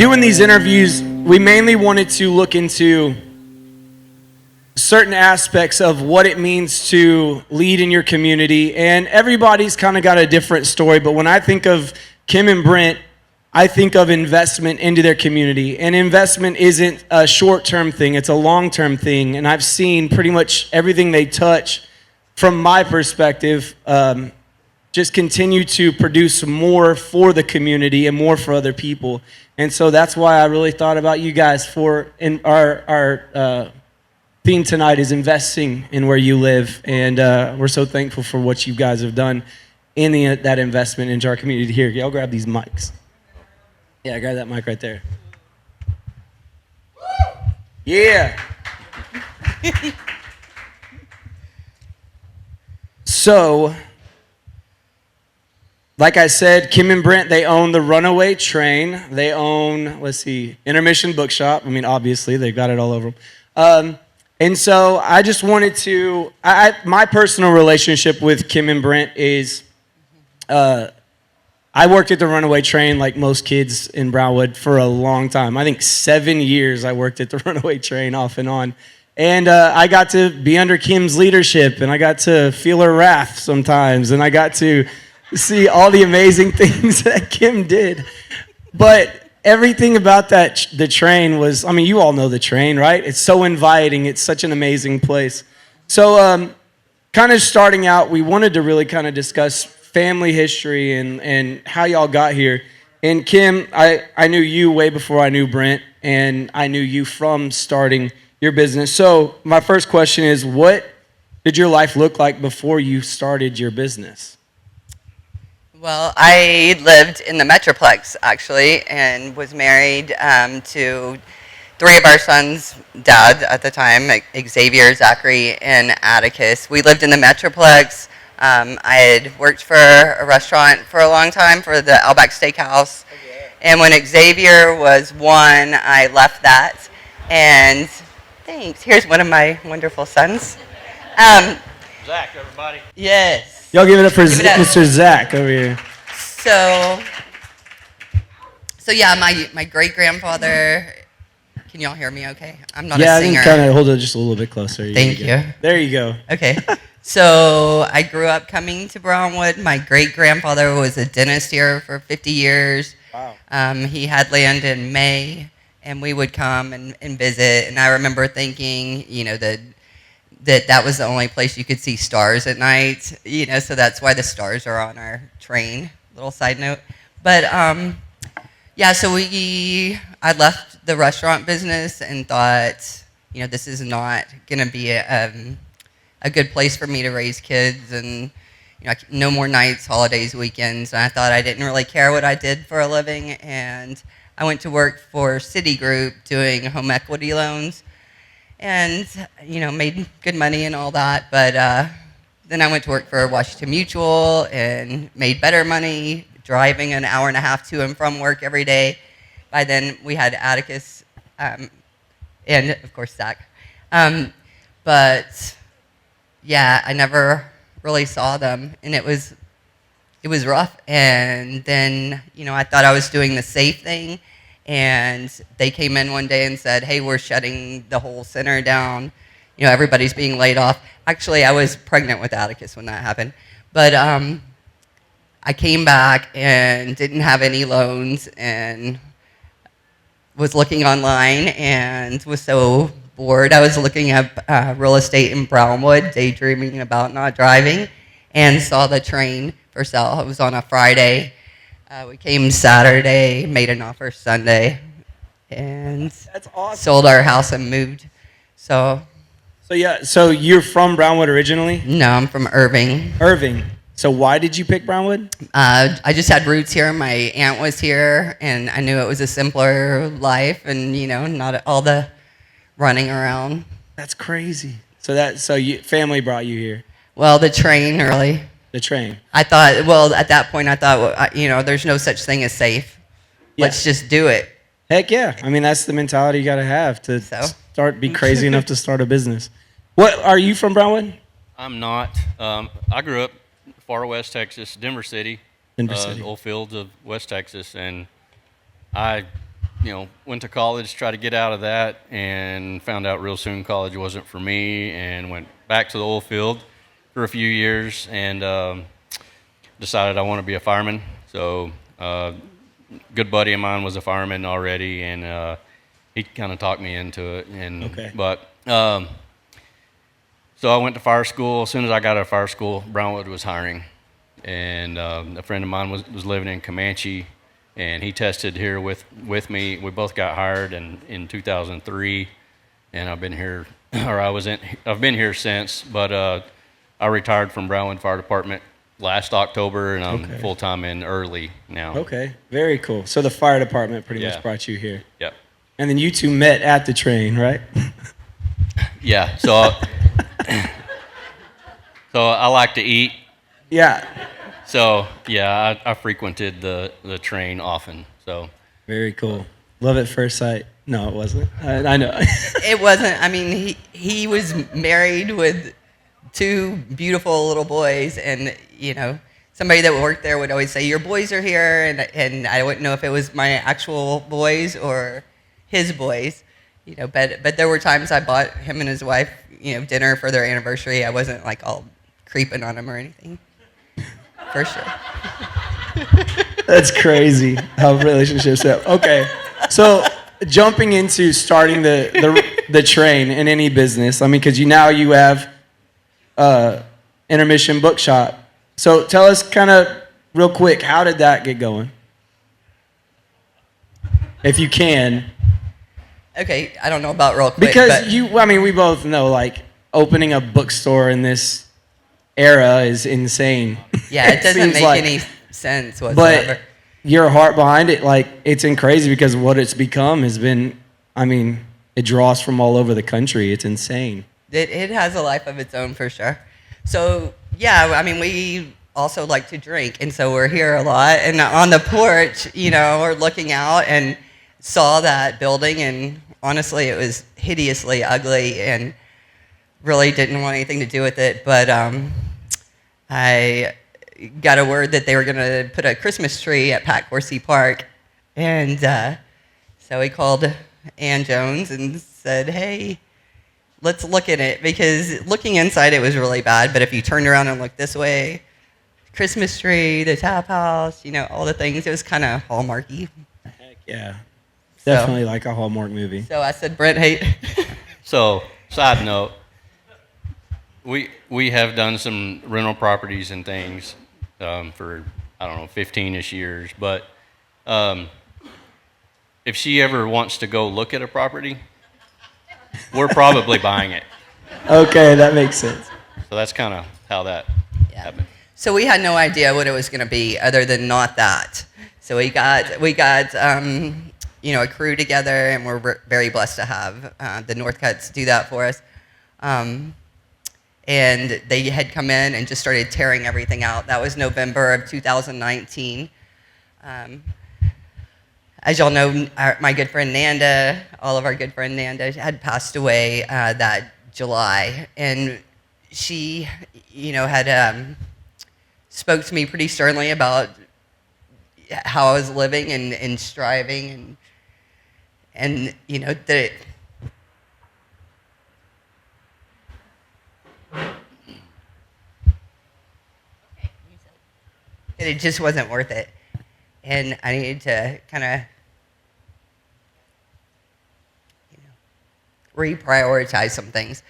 doing these interviews, we mainly wanted to look into certain aspects of what it means to lead in your community. And everybody's kind of got a different story, but when I think of Kim and Brent, I think of investment into their community. And investment isn't a short-term thing, it's a long-term thing. And I've seen pretty much everything they touch, from my perspective, just continue to produce more for the community and more for other people. And so that's why I really thought about you guys in our theme tonight is investing in where you live. And we're so thankful for what you guys have done in that investment into our community here. Y'all grab these mics. Yeah, grab that mic right there. Yeah. So, like I said, Kim and Brent, they own the Runaway Train. They own, Intermission Bookshop. I mean, obviously, they've got it all over them. And so I just wanted to, my personal relationship with Kim and Brent is, I worked at the Runaway Train like most kids in Brownwood for a long time. I think 7 years I worked at the Runaway Train off and on. And I got to be under Kim's leadership, and I got to feel her wrath sometimes, and I got to see all the amazing things that Kim did. But everything about the train was, I mean, you all know the train, right? It's so inviting. It's such an amazing place. So kind of starting out, we wanted to really kind of discuss family history and how y'all got here. And Kim, I knew you way before I knew Brent, and I knew you from starting your business. So my first question is, what did your life look like before you started your business? Well, I lived in the Metroplex, actually, and was married to three of our sons' dad at the time, Xavier, Zachary, and Atticus. We lived in the Metroplex. I had worked for a restaurant for a long time, for the Outback Steakhouse. And when Xavier was 1, I left that. And thanks. Here's one of my wonderful sons. Zach, everybody. Yes. Y'all give it up for Mr. Zach over here. So yeah, my great-grandfather, can y'all hear me okay? I'm not a singer. Yeah, I think kind of hold it just a little bit closer. Thank you. There you go. Okay. So I grew up coming to Brownwood. My great-grandfather was a dentist here for 50 years. Wow. He had land in May, and we would come and visit. And I remember thinking, that was the only place you could see stars at night. So that's why the stars are on our train. Little side note. But yeah, so I left the restaurant business and thought, this is not going to be a good place for me to raise kids, and no more nights, holidays, weekends. And I thought I didn't really care what I did for a living, and I went to work for Citigroup doing home equity loans, and made good money and all that. But then I went to work for Washington Mutual and made better money, driving an hour and a half to and from work every day. By then we had Atticus and of course Zach. But yeah, I never really saw them, and it was rough. And then I thought I was doing the safe thing, and they came in one day and said, "Hey, we're shutting the whole center down. Everybody's being laid off." Actually, I was pregnant with Atticus when that happened, but I came back and didn't have any loans, and was looking online and was so bored. I was looking up real estate in Brownwood, daydreaming about not driving, and saw the train for sale. It was on a Friday. We came Saturday, made an offer Sunday, and That's awesome. sold our house and moved. So yeah, so you're from Brownwood originally? no, I'm from Irving. Irving. So why did you pick Brownwood? I just had roots here. My aunt was here, and I knew it was a simpler life, and not all the running around. That's crazy. So family brought you here. Well, the train, really. The train. I thought, well, at that point, I thought, there's no such thing as safe. Yeah. Let's just do it. Heck yeah. I mean, that's the mentality you got to have to be crazy enough to start a business. What, are you from Brownwood? I'm not. I grew up far west Texas, Denver City. Denver City. Old fields of West Texas, and I went to college, tried to get out of that, and found out real soon college wasn't for me, and went back to the oil field for a few years, and decided I want to be a fireman. So a good buddy of mine was a fireman already, and he kind of talked me into it. So I went to fire school. As soon as I got out of fire school, Brownwood was hiring, and a friend of mine was living in Comanche, and he tested here with me. We both got hired in 2003, and I've been here since. But I retired from Brownwood Fire Department last October, and I'm full time in early now. Okay, very cool. So the fire department pretty much brought you here. Yep. And then you two met at the train, right? Yeah. So I like to eat. Yeah. So yeah, I frequented the train often. So very cool. Love at first sight. No, it wasn't. I know. It wasn't. I mean, he was married with 2 beautiful little boys, and somebody that worked there would always say, "Your boys are here," and I wouldn't know if it was my actual boys or his boys, But there were times I bought him and his wife, dinner for their anniversary. I wasn't like all creeping on him or anything. For sure. That's crazy how relationships have. Okay, so jumping into starting the train in any business. I mean, because you have Intermission Bookshop. So tell us kind of real quick, how did that get going? If you can. Okay, I don't know about real quick. Because we both know, like, opening a bookstore in this era is insane. Yeah, it doesn't make any sense whatsoever. But your heart behind it, like, it's crazy because what it's become has been, it draws from all over the country. It's insane. It has a life of its own for sure. So, yeah, we also like to drink, and so we're here a lot. And on the porch, we're looking out and saw that building, and honestly, it was hideously ugly and really didn't want anything to do with it. But I got a word that they were going to put a Christmas tree at Pat Corsi Park, and so we called Ann Jones and said, "Hey, let's look at it," because looking inside it was really bad, but if you turned around and looked this way, Christmas tree, the tap house, all the things, it was kind of Hallmarky. Heck yeah. Definitely like a Hallmark movie. So I said, "Brent, hey." So, side note, we have done some rental properties and things for, 15-ish years. But if she ever wants to go look at a property, we're probably buying it. Okay, that makes sense. So that's kind of how that happened. So we had no idea what it was going to be other than not that. So we got a crew together, and we're very blessed to have the Northcuts do that for us. And they had come in and just started tearing everything out. That was November of 2019. As y'all know, my good friend Nanda, all of our good friend Nanda, had passed away that July. And she, had spoke to me pretty sternly about how I was living and striving and that it just wasn't worth it. And I needed to kind of, reprioritize some things.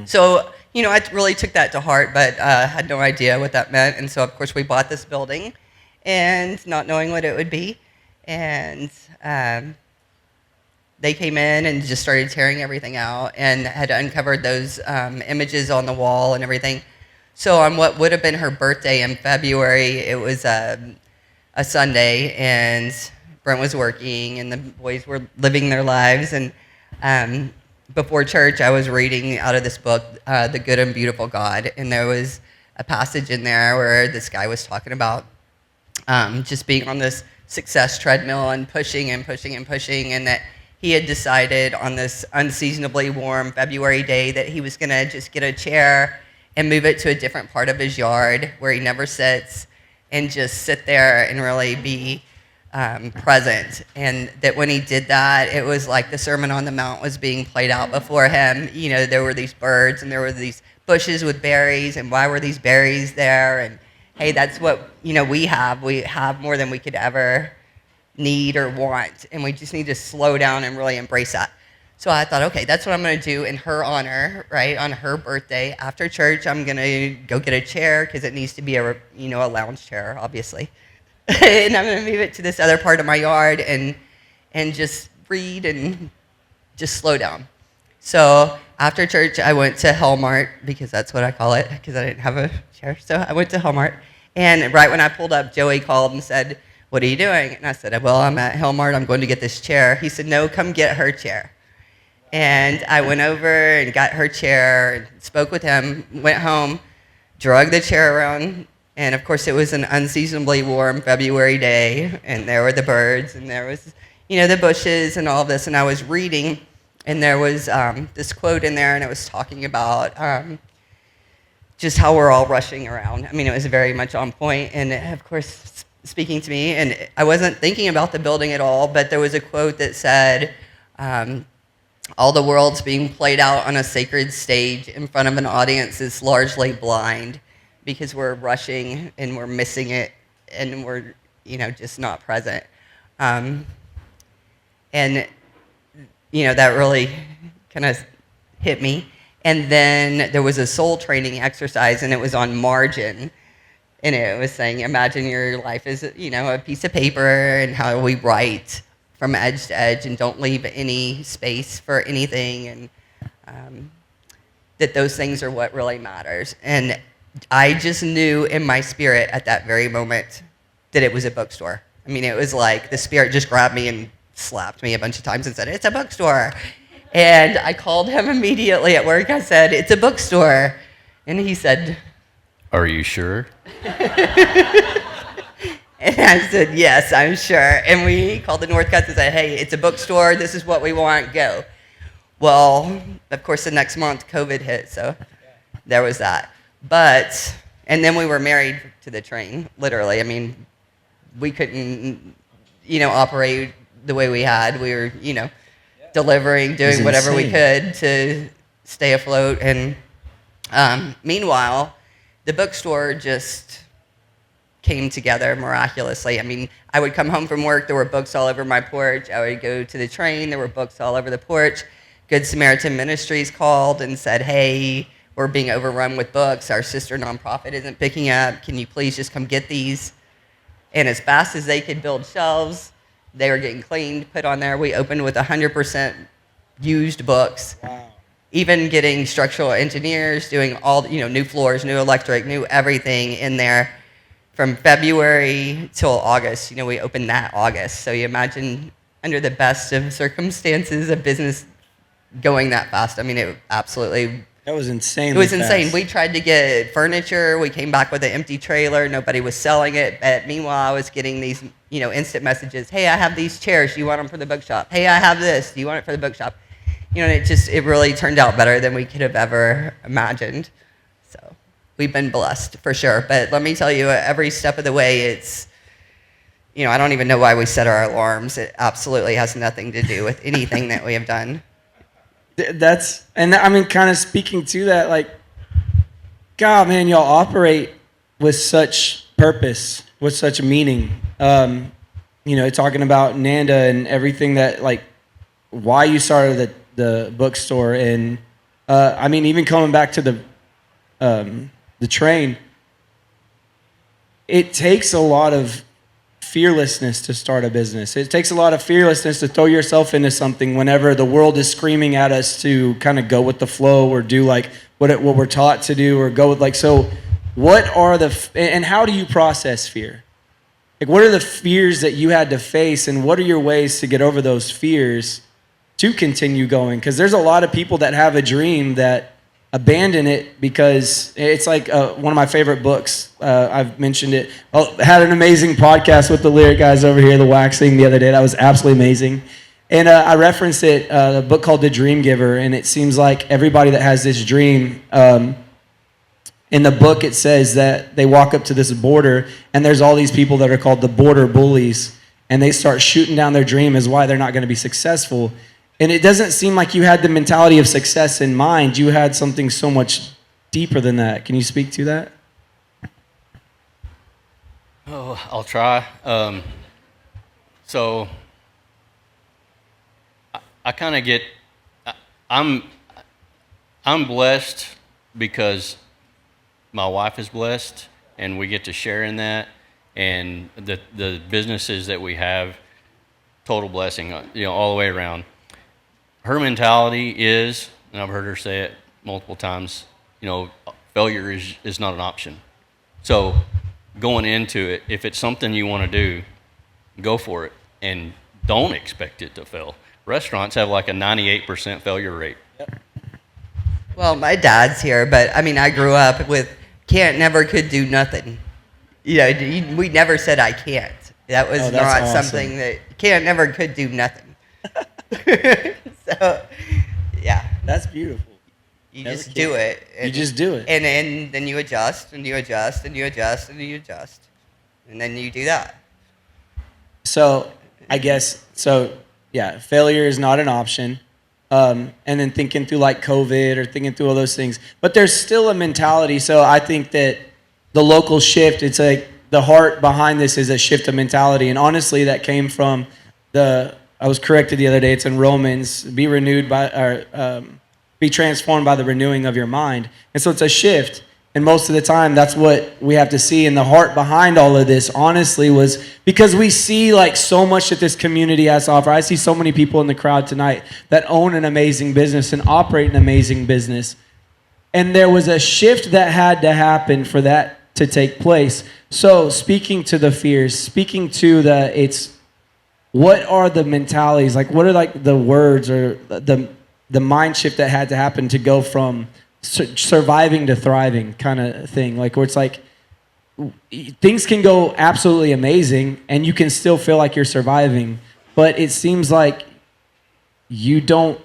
So, I really took that to heart, but had no idea what that meant. And so, of course, we bought this building, and not knowing what it would be. And they came in and just started tearing everything out and had uncovered those images on the wall and everything. So on what would have been her birthday in February, it was a Sunday, and Brent was working, and the boys were living their lives. And before church, I was reading out of this book, The Good and Beautiful God, and there was a passage in there where this guy was talking about just being on this success treadmill and pushing and pushing and pushing, and that he had decided on this unseasonably warm February day that he was going to just get a chair and move it to a different part of his yard where he never sits, and just sit there and really be present, and that when he did that, it was like the Sermon on the Mount was being played out before him. You know, there were these birds and there were these bushes with berries, and why were these berries there? And hey, that's what, you know, we have. We have more than we could ever need or want, and we just need to slow down and really embrace that. So I thought, okay, that's what I'm going to do in her honor, right? On her birthday, after church, I'm going to go get a chair because it needs to be a lounge chair, obviously. And I'm going to move it to this other part of my yard and just read and just slow down. So after church, I went to Hellmart, because that's what I call it, because I didn't have a chair. So I went to Hellmart, and right when I pulled up, Joey called and said, "What are you doing?" And I said, "Well, I'm at Hellmart. I'm going to get this chair." He said, "No, come get her chair." And I went over and got her chair and spoke with him, went home, drug the chair around, and of course it was an unseasonably warm February day, and there were the birds, and there was, the bushes and all of this, and I was reading, and there was this quote in there, and it was talking about just how we're all rushing around. I mean, it was very much on point, and of course speaking to me, and I wasn't thinking about the building at all, but there was a quote that said, all the world's being played out on a sacred stage in front of an audience is largely blind because we're rushing and we're missing it and we're, just not present. And, that really kind of hit me. And then there was a soul training exercise, and it was on margin. And it was saying, imagine your life is, a piece of paper, and how we write from edge to edge and don't leave any space for anything, and that those things are what really matters. And I just knew in my spirit at that very moment that it was a bookstore. I mean, it was like the Spirit just grabbed me and slapped me a bunch of times and said, "It's a bookstore." And I called him immediately at work. I said, "It's a bookstore." And he said, "Are you sure?" And I said, "Yes, I'm sure." And we called the Northcutt and said, "Hey, it's a bookstore. This is what we want. Go." Well, of course, the next month, COVID hit, so there was that. And then we were married to the train, literally. I mean, we couldn't, operate the way we had. We were, delivering, doing whatever we could to stay afloat. And meanwhile, the bookstore just came together miraculously. I mean, I would come home from work, there were books all over my porch. I would go to the train, there were books all over the porch. Good Samaritan Ministries called and said, "Hey, we're being overrun with books. Our sister nonprofit isn't picking up. Can you please just come get these?" And as fast as they could build shelves, they were getting cleaned, put on there. We opened with 100% used books. Wow. Even getting structural engineers, doing all, new floors, new electric, new everything in there. From February till August, we opened that August. So you imagine, under the best of circumstances, a business going that fast. I mean, it absolutely... That was insane. It was insane. We tried to get furniture. We came back with an empty trailer. Nobody was selling it. But meanwhile, I was getting these, instant messages. "Hey, I have these chairs. Do you want them for the bookshop? Hey, I have this. Do you want it for the bookshop?" And it really turned out better than we could have ever imagined. So we've been blessed for sure. But let me tell you, every step of the way, it's, I don't even know why we set our alarms. It absolutely has nothing to do with anything that we have done. Kind of speaking to that, like, God, man, y'all operate with such purpose, with such meaning. Talking about Nanda and everything that, like, why you started the bookstore, and even coming back to the train, it takes a lot of fearlessness to start a business. It takes a lot of fearlessness to throw yourself into something whenever the world is screaming at us to kind of go with the flow or do like what we're taught to do, or go with like, so what are and how do you process fear? Like, what are the fears that you had to face, and what are your ways to get over those fears to continue going? Because there's a lot of people that have a dream that abandon it because it's like one of my favorite books. I've mentioned it. I had an amazing podcast with the lyric guys over here, the Waxing, the other day. That was absolutely amazing. And I referenced it, a book called The Dream Giver, and it seems like everybody that has this dream, in the book it says that they walk up to this border, and there's all these people that are called the border bullies, and they start shooting down their dream as why they're not going to be successful. And it doesn't seem like you had the mentality of success in mind. You had something so much deeper than that. Can you speak to that? Oh, I'll try. So I kind of get, I'm blessed because my wife is blessed, and we get to share in that. And the businesses that we have, total blessing, all the way around. Her mentality is, and I've heard her say it multiple times, failure is not an option. So going into it, if it's something you want to do, go for it, and don't expect it to fail. Restaurants have like a 98% failure rate. Yep. Well, my dad's here, but I mean, I grew up with can't, never, could, do nothing. We never said I can't. That was not awesome. Something that can't, never, could, do nothing. So, yeah. That's beautiful. You just do it. You just do it. And then you adjust, and you adjust, and you adjust, and you adjust. And then you do that. So, I guess, failure is not an option. And then thinking through like COVID or thinking through all those things. But there's still a mentality. So I think that the local shift, it's like the heart behind this is a shift of mentality. And honestly, that came from I was corrected the other day, it's in Romans, be transformed by the renewing of your mind. And so it's a shift. And most of the time, that's what we have to see. And the heart behind all of this, honestly, was because we see like so much that this community has to offer. I see so many people in the crowd tonight that own an amazing business and operate an amazing business. And there was a shift that had to happen for that to take place. So speaking to the fears, speaking to what are the mentalities? Like, what are like the words or the mind shift that had to happen to go from surviving to thriving kind of thing? Like, where it's like things can go absolutely amazing and you can still feel like you're surviving, but it seems like you don't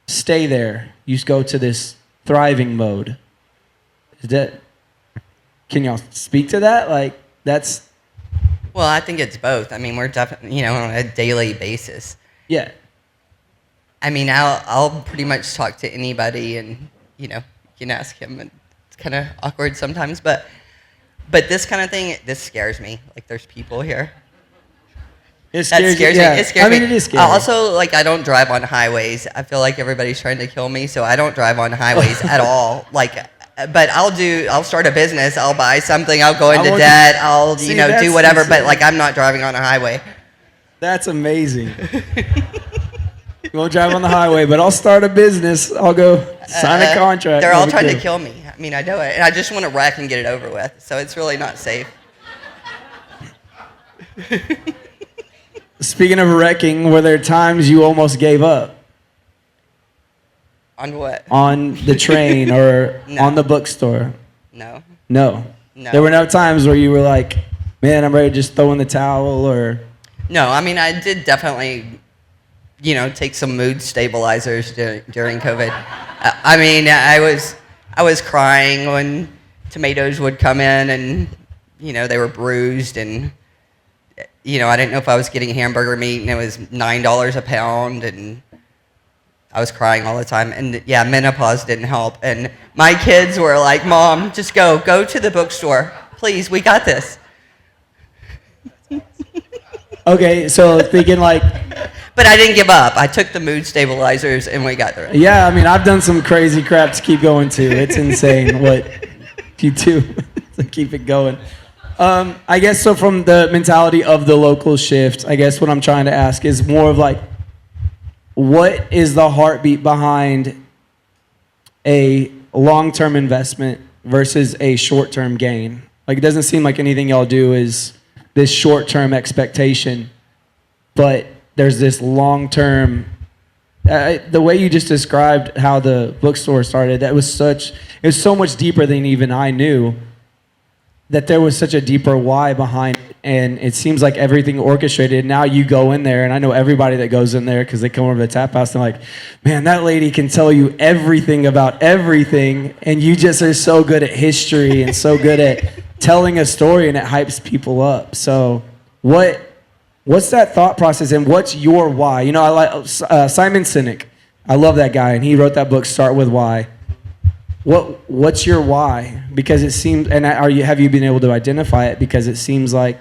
stay there. You just go to this thriving mode. Can y'all speak to that? Like, that's... Well, I think it's both. I mean, we're definitely, on a daily basis. Yeah. I mean, I'll pretty much talk to anybody, and you can ask him, and it's kind of awkward sometimes. But this kind of thing, this scares me. Like, there's people here. It scares me. It scares me. I mean, it is scary. Also, like, I don't drive on highways. I feel like everybody's trying to kill me, so I don't drive on highways at all. Like, but I'll start a business. I'll buy something. I'll go into debt. I'll do whatever. But like, I'm not driving on a highway. That's amazing. You won't drive on the highway, but I'll start a business. I'll go sign a contract. They're all trying to kill me. I mean, I know it. And I just want to wreck and get it over with. So it's really not safe. Speaking of wrecking, were there times you almost gave up? On what? On the train or No. on the bookstore? No. No. No. There were no times where you were like, man, I'm ready to just throw in the towel or... No, I mean, I did definitely... take some mood stabilizers during COVID. I mean, I was crying when tomatoes would come in and, they were bruised and, I didn't know if I was getting hamburger meat and it was $9 a pound and I was crying all the time. And yeah, menopause didn't help. And my kids were like, Mom, just go to the bookstore. Please, we got this. Okay, so thinking like... But I didn't give up. I took the mood stabilizers and we got through it. Yeah, I mean, I've done some crazy crap to keep going too. It's insane what you do to keep it going. I guess so from the mentality of the local shift, I guess what I'm trying to ask is more of like, what is the heartbeat behind a long-term investment versus a short-term gain? Like, it doesn't seem like anything y'all do is this short-term expectation, but there's this long-term, the way you just described how the bookstore started, it was so much deeper than even I knew, that there was such a deeper why behind it. And it seems like everything orchestrated. Now you go in there, and I know everybody that goes in there because they come over to the tap house and they're like, man, that lady can tell you everything about everything, and you just are so good at history and so good at telling a story, and it hypes people up. So what What's that thought process, and what's your why? You know, I like Simon Sinek. I love that guy, and he wrote that book, Start With Why. What's your why? Because it seems, and have you been able to identify it? Because it seems like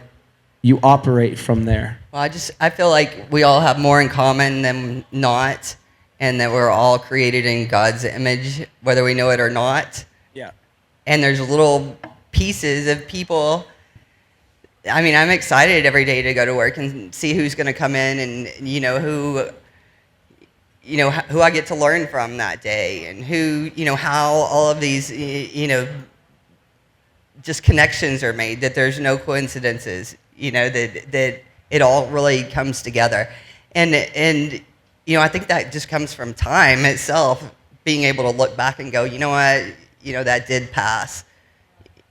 you operate from there. Well, I feel like we all have more in common than not, and that we're all created in God's image, whether we know it or not. Yeah. And there's little pieces of people. I mean, I'm excited every day to go to work and see who's going to come in, and who I get to learn from that day, and who, how all of these, just connections are made, that there's no coincidences, that it all really comes together. And I think that just comes from time itself, being able to look back and go, you know what, that did pass.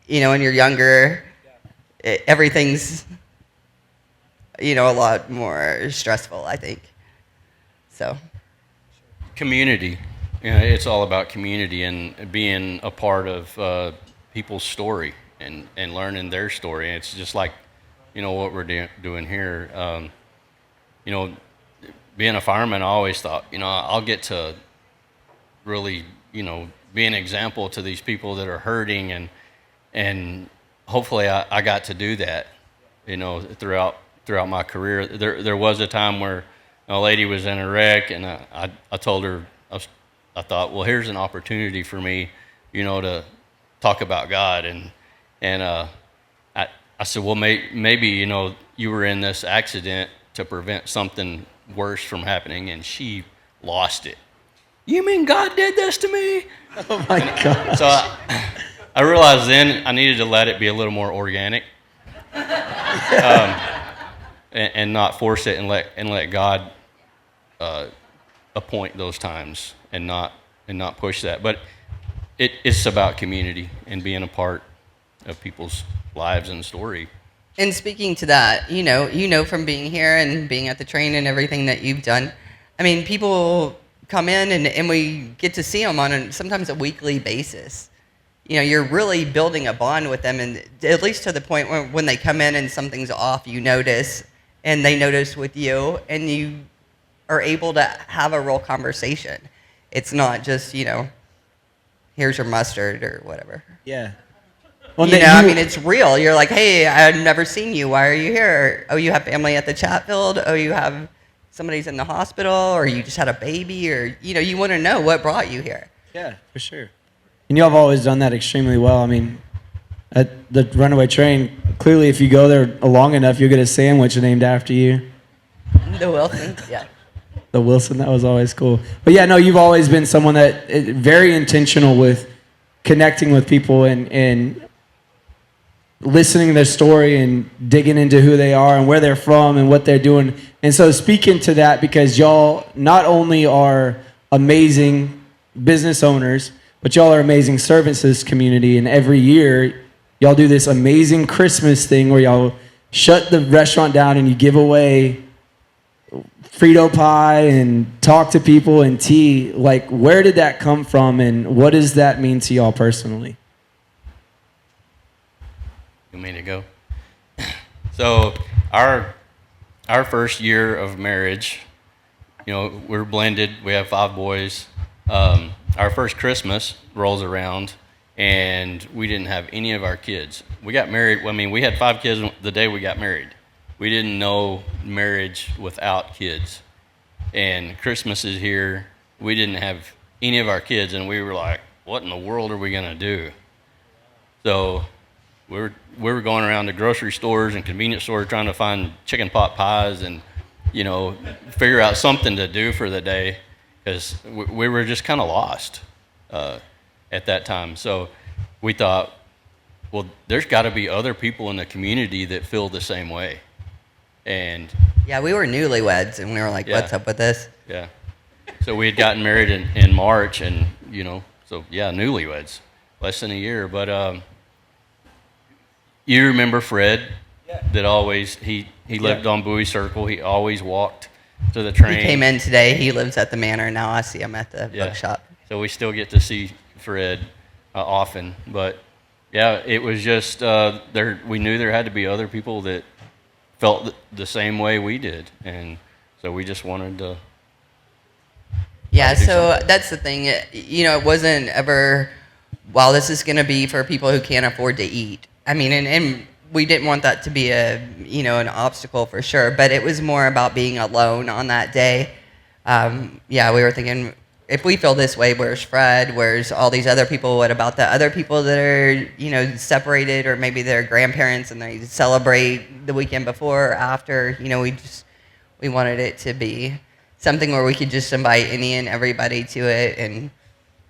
When you're younger, everything's, a lot more stressful, I think. So. Community. It's all about community and being a part of people's story and learning their story. It's just like, what we're doing here. Being a fireman, I always thought, I'll get to really, be an example to these people that are hurting, and hopefully I got to do that, throughout my career. There was a time where a lady was in a wreck, and I told her, I thought, well, here's an opportunity for me, to talk about God, and I said, well, maybe you were in this accident to prevent something worse from happening, and she lost it. You mean God did this to me? Oh my God! So I realized then I needed to let it be a little more organic, and not force it, and let God appoint those times, and not push that. But it's about community and being a part of people's lives and story. And speaking to that, from being here and being at the train and everything that you've done, I mean, people come in and we get to see them on sometimes a weekly basis. You're really building a bond with them, and at least to the point where when they come in and something's off, you notice, and they notice with you, and you are able to have a real conversation. It's not just, here's your mustard or whatever. Yeah. Well, it's real. You're like, hey, I've never seen you. Why are you here? Oh, you have family at the Chatfield? Oh, you have somebody's in the hospital, or you just had a baby, or, you want to know what brought you here. Yeah, for sure. And y'all have always done that extremely well. I mean, at the Runaway Train, clearly if you go there long enough, you'll get a sandwich named after you. The Wilson, yeah. The Wilson, that was always cool. But yeah, no, you've always been someone that very intentional with connecting with people and listening to their story and digging into who they are and where they're from and what they're doing. And so speaking to that, because y'all not only are amazing business owners, but y'all are amazing servants to this community. And every year, y'all do this amazing Christmas thing where y'all shut the restaurant down and you give away Frito pie and talk to people and tea. Like, where did that come from, and what does that mean to y'all personally? You want me to go? So our first year of marriage, we're blended. We have 5 boys. Our first Christmas rolls around, and we didn't have any of our kids. We got married. We had 5 kids the day we got married. We didn't know marriage without kids. And Christmas is here. We didn't have any of our kids, and we were like, what in the world are we going to do? So we were going around to grocery stores and convenience stores trying to find chicken pot pies and, figure out something to do for the day, because we were just kind of lost at that time. So we thought, well, there's got to be other people in the community that feel the same way. And yeah, we were newlyweds, and we were like, what's up with this? Yeah. So we had gotten married in March, and, newlyweds, less than a year. But you remember Fred, that always, he lived on Bowie Circle. He always walked to the train. He came in today. He lives at the Manor. Now I see him at the bookshop. So we still get to see Fred often. But, yeah, it was just, we knew there had to be other people that felt the same way we did, and so we just wanted to. Yeah, do so something. that's the thing. It wasn't ever, well, this is going to be for people who can't afford to eat. I mean, and we didn't want that to be an obstacle for sure, but it was more about being alone on that day. Yeah, we were thinking, if we feel this way, where's Fred? Where's all these other people? What about the other people that are, separated, or maybe their grandparents and they celebrate the weekend before or after? We wanted it to be something where we could just invite any and everybody to it and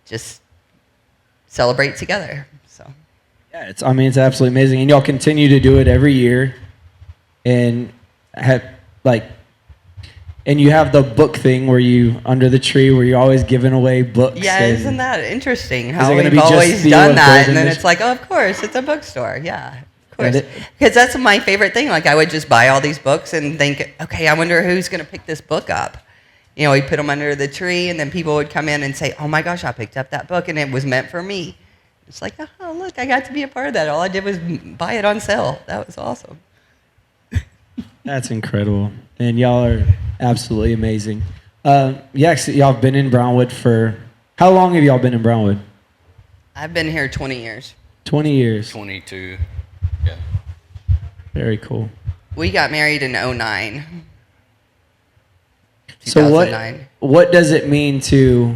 just celebrate together. So Yeah, it's absolutely amazing, and y'all continue to do it every year, and and you have the book thing where you under the tree where you're always giving away books. yeah, and isn't that interesting? Is How it gonna we've be just always Theo done and that, Golden and then Dish? it's like, oh, of course, it's a bookstore. Yeah, of course, And because that's my favorite thing. Like, I would just buy all these books and think, okay, I wonder who's going to pick this book up. We put them under the tree, and then people would come in and say, oh my gosh, I picked up that book, and it was meant for me. It's like, oh, look, I got to be a part of that. All I did was buy it on sale. That was awesome. That's incredible, and y'all are absolutely amazing. So y'all have been in Brownwood for how long? Have y'all been in Brownwood? I've been here 20 years. 20 years. 22. Yeah. Very cool. We got married in 2009. So what does it mean to?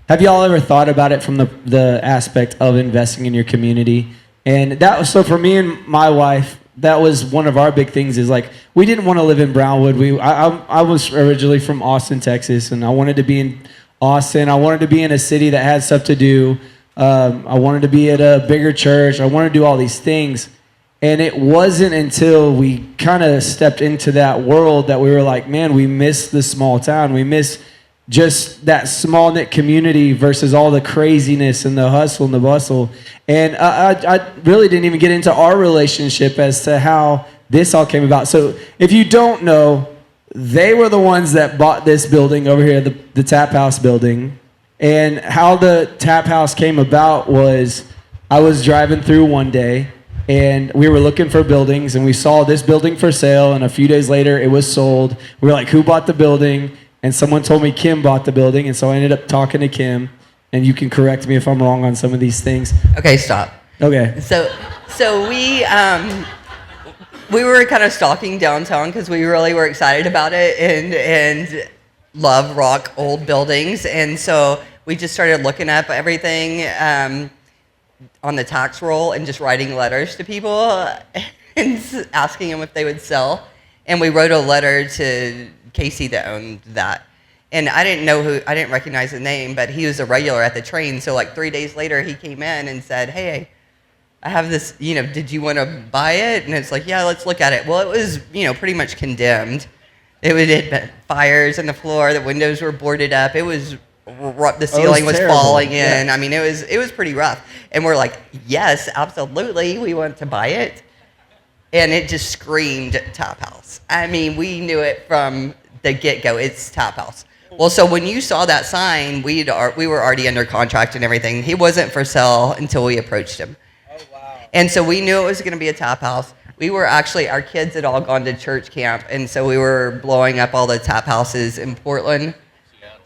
Have y'all ever thought about it from the aspect of investing in your community? And that was so for me and my wife. That was one of our big things. Is like we didn't want to live in Brownwood. I was originally from Austin, Texas, and I wanted to be in Austin. I wanted to be in a city that had stuff to do. I wanted to be at a bigger church. I wanted to do all these things. And it wasn't until we kind of stepped into that world that we were like, man, we miss the small town. We miss just that small knit community versus all the craziness and the hustle and the bustle. And I really didn't even get into our relationship as to how this all came about. So if you don't know, they were the ones that bought this building over here, the Tap House building. And how the Tap House came about was I was driving through one day, and we were looking for buildings, and we saw this building for sale, and a few days later it was sold. We were like, who bought the building? And someone told me Kim bought the building, and so I ended up talking to Kim, and you can correct me if I'm wrong on some of these things. Okay, stop. Okay. So we were kind of stalking downtown because we really were excited about it and love rock old buildings, and so we just started looking up everything on the tax roll and just writing letters to people and asking them if they would sell. And we wrote a letter to Casey that owned that. And I didn't recognize the name, but he was a regular at the train. So like 3 days later, he came in and said, hey, I have this, did you want to buy it? And it's like, yeah, let's look at it. Well, it was, pretty much condemned. It had fires in the floor. The windows were boarded up. It was the ceiling was falling in. Yeah. I mean, it was pretty rough. And we're like, yes, absolutely, we want to buy it. And it just screamed Tap House. I mean, we knew it from the get-go. It's Tap House. Well, so when you saw that sign, we were already under contract and everything. He wasn't for sale until we approached him. Oh, wow. And so we knew it was going to be a Tap House. We were actually, our kids had all gone to church camp, and so we were blowing up all the tap houses in Portland.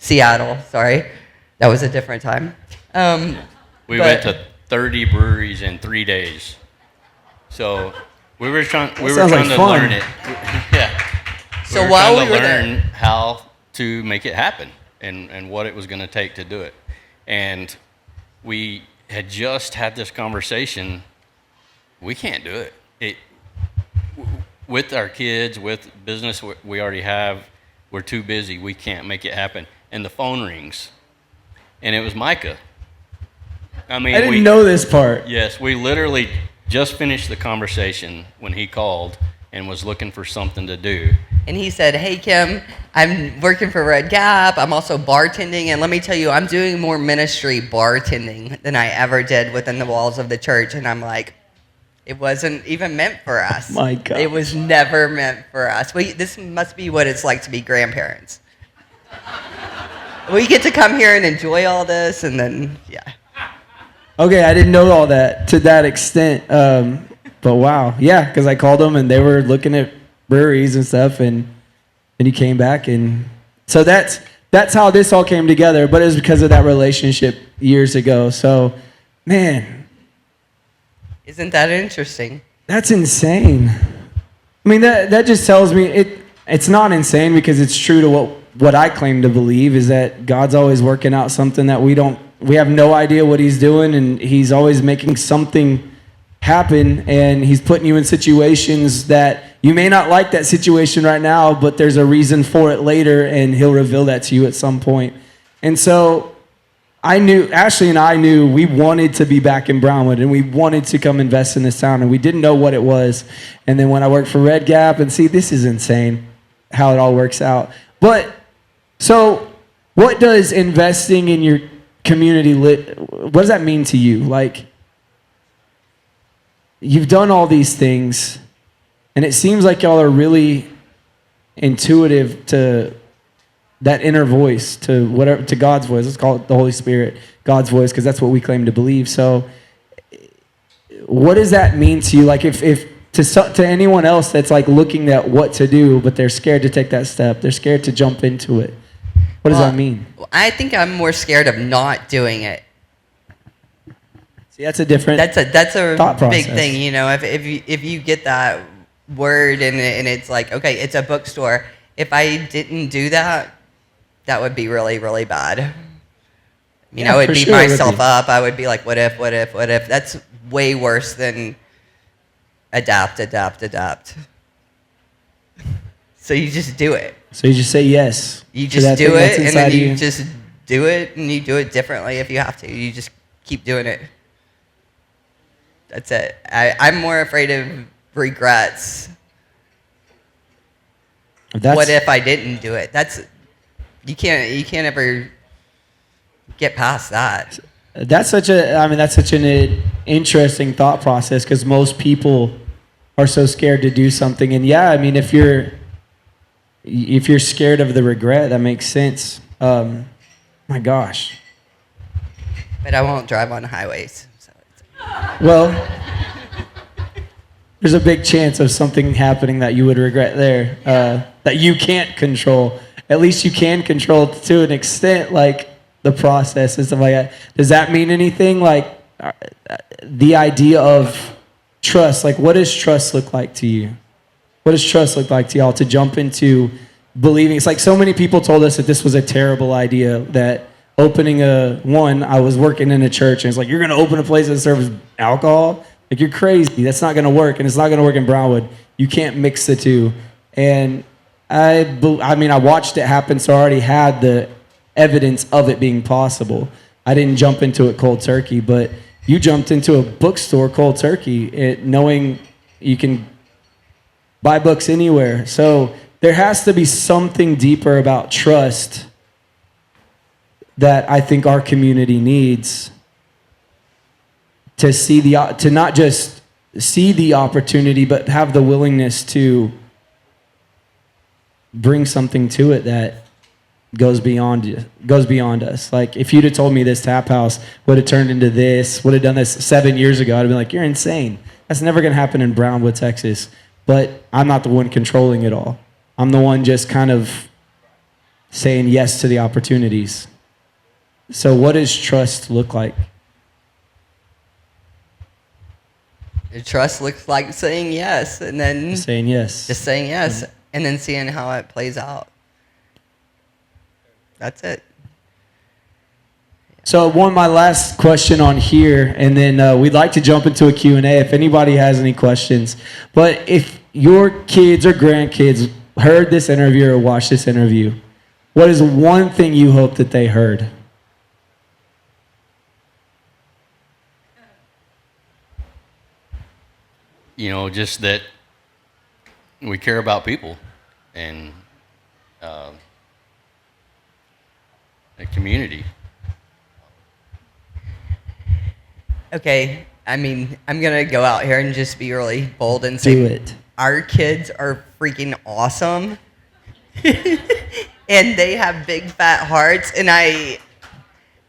Seattle, sorry. That was a different time. We went to 30 breweries in 3 days. So we were trying to learn it. Yeah. So we while were we were trying to learn there, how to make it happen and what it was going to take to do it. And we had just had this conversation. We can't do it. With our kids, with business we already have, we're too busy. We can't make it happen. And the phone rings. And it was Micah. I mean, I didn't know this part. Yes, we literally just finished the conversation when he called and was looking for something to do. and he said, hey, Kim, I'm working for Red Gap. I'm also bartending, and let me tell you, I'm doing more ministry bartending than I ever did within the walls of the church. And I'm like, it wasn't even meant for us. My God. It was never meant for us. This must be what it's like to be grandparents. We get to come here and enjoy all this, and then, yeah. Okay, I didn't know all that to that extent. But wow, yeah, because I called them and they were looking at breweries and stuff, and then you came back, and so that's how this all came together. But it was because of that relationship years ago. So, man, Isn't that interesting? that's insane. I mean, that just tells me it's not insane because it's true to what I claim to believe is that God's always working out something that we have no idea what he's doing, and he's always making something happen, and he's putting you in situations that you may not like that situation right now, but there's a reason for it later, and he'll reveal that to you at some point. And so Ashley and I knew we wanted to be back in Brownwood, and we wanted to come invest in this town, and we didn't know what it was. And then when I worked for Red Gap, and see, this is insane how it all works out. But so what does investing in your community, what does that mean to you? Like, you've done all these things, and it seems like y'all are really intuitive to that inner voice, to God's voice. Let's call it the Holy Spirit, God's voice, because that's what we claim to believe. So what does that mean to you? Like, if to anyone else that's like looking at what to do, but they're scared to take that step, they're scared to jump into it, what does that mean? I think I'm more scared of not doing it. See, that's a different That's a thought big process. thing, you know. If you get that word and it's like, okay, it's a bookstore. If I didn't do that, that would be really, really bad. You know, for it'd beat sure it would myself be. up. I would be like, what if? That's way worse than adapt. So you just do it. So you just say yes. You to just that do thing that's it, and inside then of you just do it, and you do it differently if you have to. You just keep doing it. That's it. I'm more afraid of regrets. What if I didn't do it? You can't ever get past that. That's such an interesting thought process, because most people are so scared to do something. And yeah, I mean, if you're scared of the regret, that makes sense. My gosh. But I won't drive on highways. So Well, there's a big chance of something happening that you would regret there, that you can't control. At least you can control to an extent, like the process and stuff like that. Does that mean anything? Like the idea of trust, like what does trust look like to you? What does trust look like to y'all to jump into believing? It's like so many people told us that this was a terrible idea, that opening I was working in a church, and it's like, you're going to open a place that serves alcohol? Like, you're crazy. That's not going to work, and it's not going to work in Brownwood. You can't mix the two. And I watched it happen, so I already had the evidence of it being possible. I didn't jump into it cold turkey, but you jumped into a bookstore cold turkey, knowing you can buy books anywhere. So there has to be something deeper about trust that I think our community needs to not just see the opportunity, but have the willingness to bring something to it that goes beyond us. Like, if you'd have told me this tap house would have turned into this, would have done this 7 years ago, I'd have been like, you're insane. That's never going to happen in Brownwood, Texas. But I'm not the one controlling it all. I'm the one just kind of saying yes to the opportunities. So what does trust look like? trust looks like saying yes, and then Saying yes. just saying yes, and then seeing how it plays out. That's it. So my last question on here, and then we'd like to jump into a Q&A if anybody has any questions. But if your kids or grandkids heard this interview or watched this interview, what is one thing you hope that they heard? You know, just that we care about people and a community. Okay, I mean, I'm going to go out here and just be really bold and say, Do it. Our kids are freaking awesome. And they have big fat hearts, and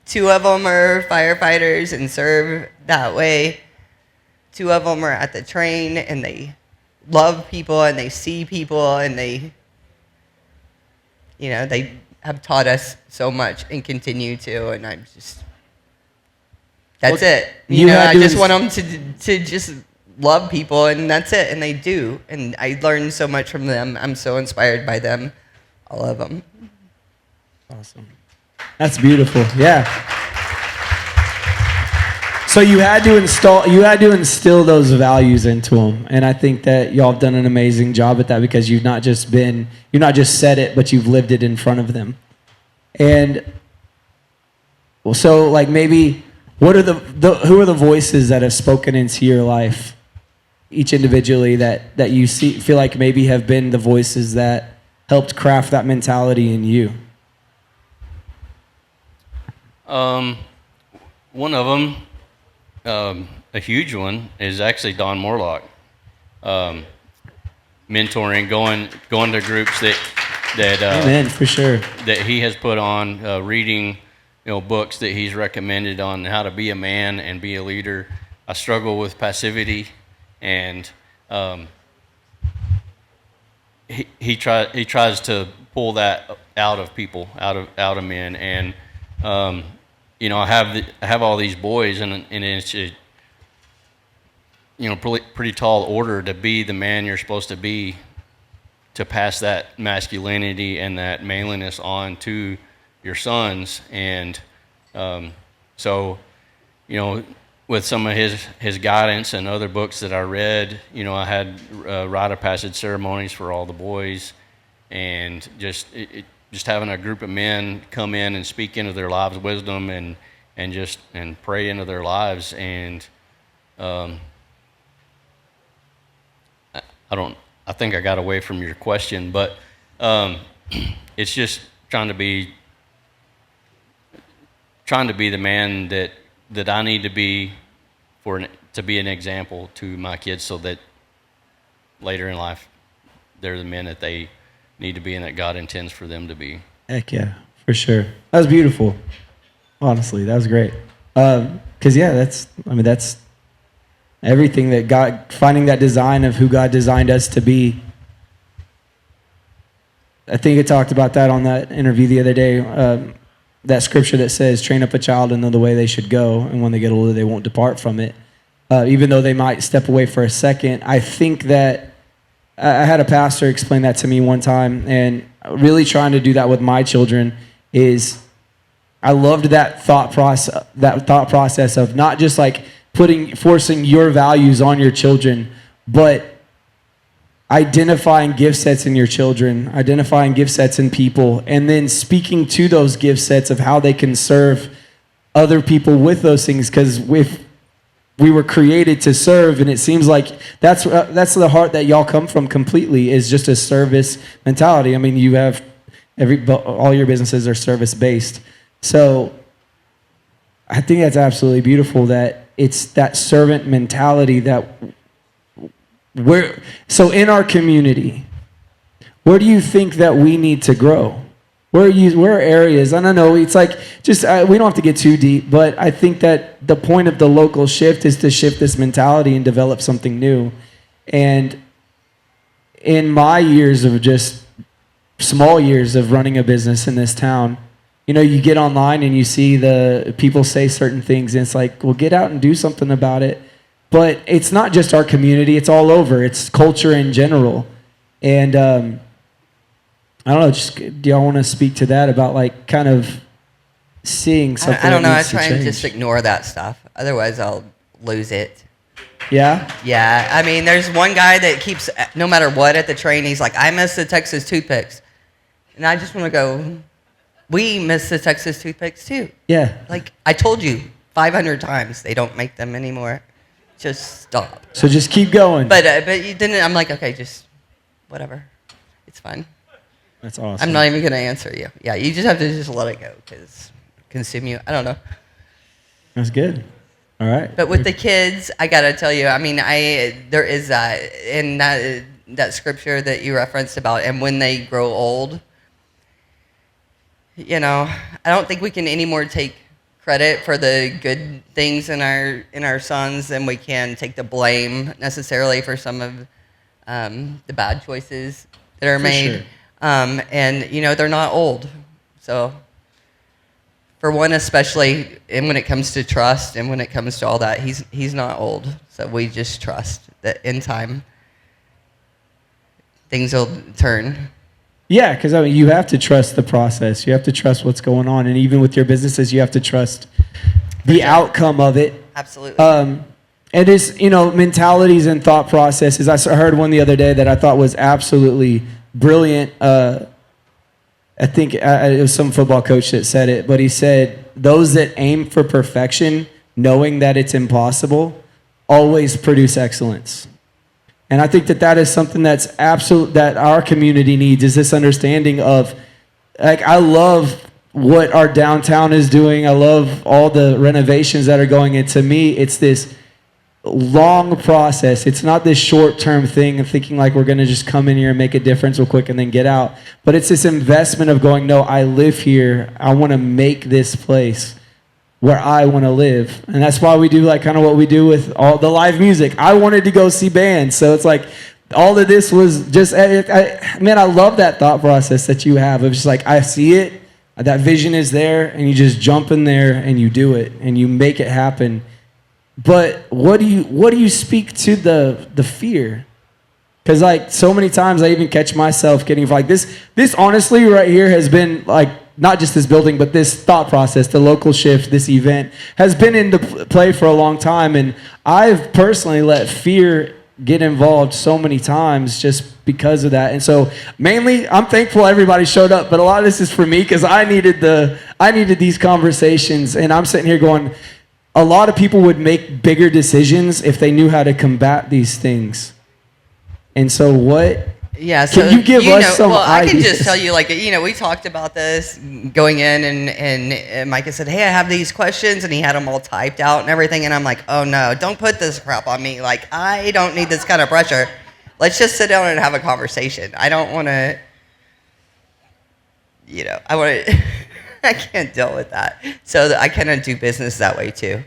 two of them are firefighters and serve that way. Two of them are at the train, and love people and they see people and they have taught us so much and continue to, and I'm just, that's Well, it. had I to just ins- want them to just love people, and that's it, and they do, and I learned so much from them. I'm so inspired by them, all of them. Awesome. That's beautiful. Yeah. So you had to instill those values into them, and I think that y'all have done an amazing job at that, because you've not just said it, but you've lived it in front of them. And well, so like maybe what are who are the voices that have spoken into your life, each individually, that you feel like maybe have been the voices that helped craft that mentality in you? One of them, a huge one, is actually Don Morlock. Mentoring, going to groups that Amen, for sure. that he has put on, reading, books that he's recommended on how to be a man and be a leader. I struggle with passivity, and he tries to pull that out of people, out of men, and I have all these boys, and it's a pretty tall order to be the man you're supposed to be, to pass that masculinity and that manliness on to your sons. And so with some of his guidance and other books that I read, I had rite of passage ceremonies for all the boys, and just having a group of men come in and speak into their lives wisdom and pray into their lives. And I think I got away from your question, but it's just trying to be the man that I need to be to be an example to my kids, so that later in life they're the men that they need to be and that God intends for them to be. Heck yeah, for sure. That was beautiful. Honestly, that was great. Because that's everything that God, finding that design of who God designed us to be. I think I talked about that on that interview the other day. That scripture that says, train up a child in the way they should go, and when they get older, they won't depart from it. Even though they might step away for a second. I think that I had a pastor explain that to me one time, and really trying to do that with my children is, I loved that thought process of not just like forcing your values on your children, but identifying gift sets in your children, identifying gift sets in people, and then speaking to those gift sets of how they can serve other people with those things. Because if we were created to serve, and it seems like that's the heart that y'all come from completely, is just a service mentality. I mean, you have all your businesses are service based. So I think that's absolutely beautiful that it's that servant mentality that so in our community, where do you think that we need to grow? Where are areas? I don't know. It's like we don't have to get too deep, but I think that the point of the local shift is to shift this mentality and develop something new. And in my years of just small years of running a business in this town, you get online and you see the people say certain things, and it's like, well, get out and do something about it. But it's not just our community; it's all over. It's culture in general. And I don't know. Do y'all want to speak to that about like kind of seeing something? I don't know. I needs to try and change? just ignore that stuff. Otherwise, I'll lose it. Yeah. Yeah. I mean, there's one guy that keeps, no matter what, at the train, he's like, I miss the Texas toothpicks, and I just want to go. We miss the Texas toothpicks too. Yeah. Like I told you 500 times, they don't make them anymore. Just stop. So just keep going. But you didn't. I'm like, okay, just whatever. It's fine. That's awesome. I'm not even gonna answer you. Yeah, you just have to just let it go because consume you. I don't know. That's good. All right. But with the kids, I gotta tell you. I mean, there is in that scripture that you referenced about, and when they grow old, I don't think we can anymore take credit for the good things in our sons than we can take the blame necessarily for some of the bad choices that are For made. sure. And, you know, they're not old. So, for one especially, and when it comes to trust and when it comes to all that, he's not old. So we just trust that in time, things will turn. Yeah, because I mean, you have to trust the process. You have to trust what's going on, and even with your businesses, you have to trust the outcome of it. Absolutely. It is, you know, mentalities and thought processes. Heard one the other day that I thought was absolutely brilliant. I think it was some football coach that said it, but he said, those that aim for perfection, knowing that it's impossible, always produce excellence. And I think that is something that's absolute, that our community needs, is this understanding of, like, I love what our downtown is doing. I love all the renovations that are going in. To me, it's this long process. It's not this short-term thing of thinking like we're going to just come in here and make a difference real quick and then get out. But it's this investment of going, no, I live here. I want to make this place where I want to live. And that's why we do like kind of what we do with all the live music. I wanted to go see bands. So it's like all of this was just, man, I love that thought process that you have. It's just like, I see it, that vision is there, and you just jump in there and you do it and you make it happen. But what do you speak to the fear? Because like so many times I even catch myself getting like this honestly right here has been like, not just this building, but this thought process, the local shift, this event has been into play for a long time. And I've personally let fear get involved so many times just because of that. And so mainly I'm thankful everybody showed up, but a lot of this is for me because I needed these conversations. And I'm sitting here going, a lot of people would make bigger decisions if they knew how to combat these things. And so yeah, so can you give us some well, ideas? I can just tell you, like, you know, we talked about this going in, and Micah said, hey, I have these questions, and he had them all typed out and everything, and I'm like, oh, no, don't put this crap on me. Like, I don't need this kind of pressure. Let's just sit down and have a conversation. I don't want to, you know, I can't deal with that. So I kind of do business that way, too.